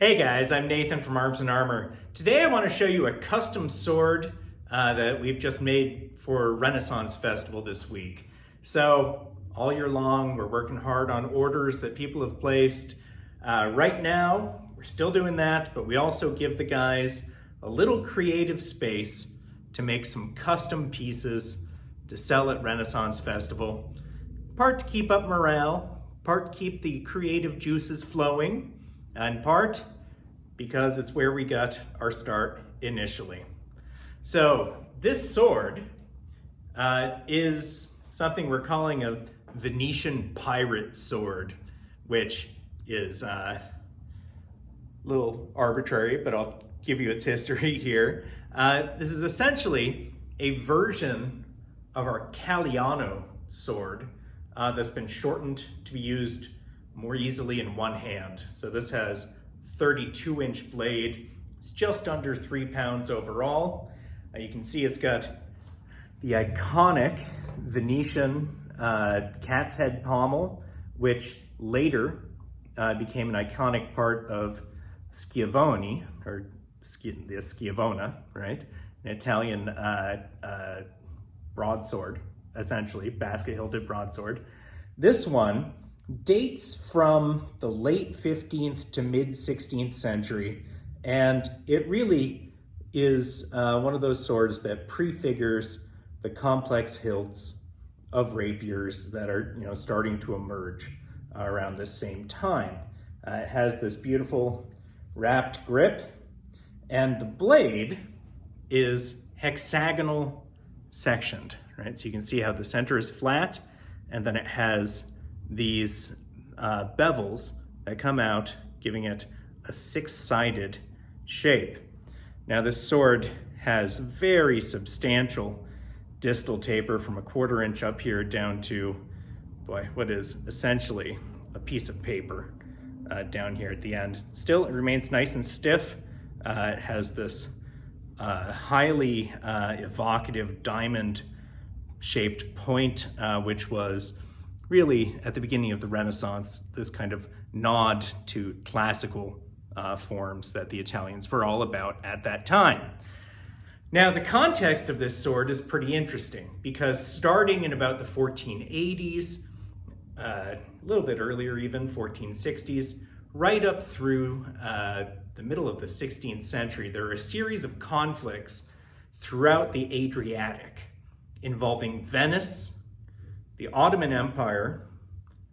Hey guys, I'm Nathan from Arms and Armor. Today I want to show you a custom sword that we've just made for Renaissance Festival this week. So all year long we're working hard on orders that people have placed. Right now we're still doing that, but we also give the guys a little creative space to make some custom pieces to sell at Renaissance Festival. Part to keep up morale, part to keep the creative juices flowing, and part because it's where we got our start initially. So this sword is something we're calling a Venetian pirate sword, which is a little arbitrary, but I'll give you its history here. This is essentially a version of our Caliano sword that's been shortened to be used more easily in one hand. So this has 32-inch blade. It's just under 3 pounds overall. You can see it's got the iconic Venetian cat's head pommel, which later became an iconic part of sciavoni, or the sciavona, right? An Italian broadsword, essentially, basket-hilted broadsword. This one dates from the late 15th to mid 16th century, and it really is one of those swords that prefigures the complex hilts of rapiers that are starting to emerge around this same time. It has this beautiful wrapped grip, and the blade is hexagonal sectioned, right? So you can see how the center is flat, and then it has these bevels that come out, giving it a 6-sided shape. Now this sword has very substantial distal taper from a 1/4 inch up here down to, what is essentially a piece of paper down here at the end. Still, it remains nice and stiff. It has this highly evocative diamond shaped point, which was really at the beginning of the Renaissance, this kind of nod to classical forms that the Italians were all about at that time. Now, the context of this sword is pretty interesting because starting in about the 1480s, a little bit earlier even, 1460s, right up through the middle of the 16th century, there are a series of conflicts throughout the Adriatic involving Venice, the Ottoman Empire,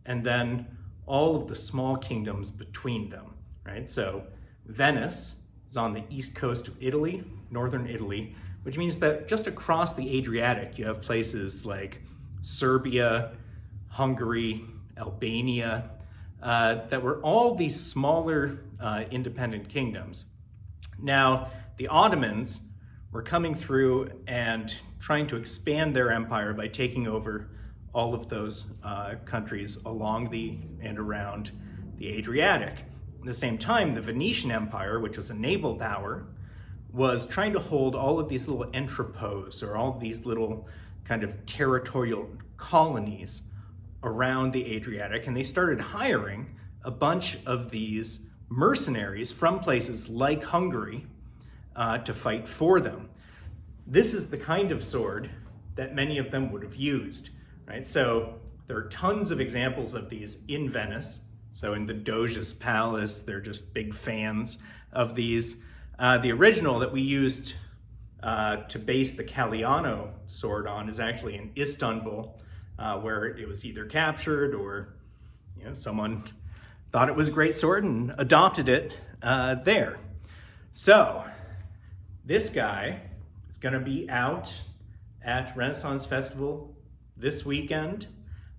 and then all of the small kingdoms between them, right? So Venice is on the east coast of Italy, northern Italy, which means that just across the Adriatic, you have places like Serbia, Hungary, Albania, that were all these smaller independent kingdoms. Now, the Ottomans were coming through and trying to expand their empire by taking over all of those countries along the and around the Adriatic. At the same time, the Venetian Empire, which was a naval power, was trying to hold all of these little entrepôts, or all of these little kind of territorial colonies around the Adriatic, and they started hiring a bunch of these mercenaries from places like Hungary to fight for them. This is the kind of sword that many of them would have used. Right? So there are tons of examples of these in Venice. So in the Doge's palace, they're just big fans of these. The original that we used to base the Caliano sword on is actually in Istanbul, where it was either captured or someone thought it was a great sword and adopted it there. So this guy is going to be out at Renaissance Festival this weekend.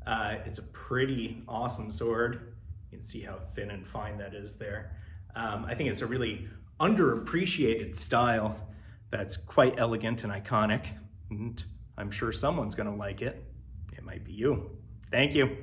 It's a pretty awesome sword. You can see how thin and fine that is there. I think it's a really underappreciated style that's quite elegant and iconic, and I'm sure someone's gonna like it. It might be you. Thank you.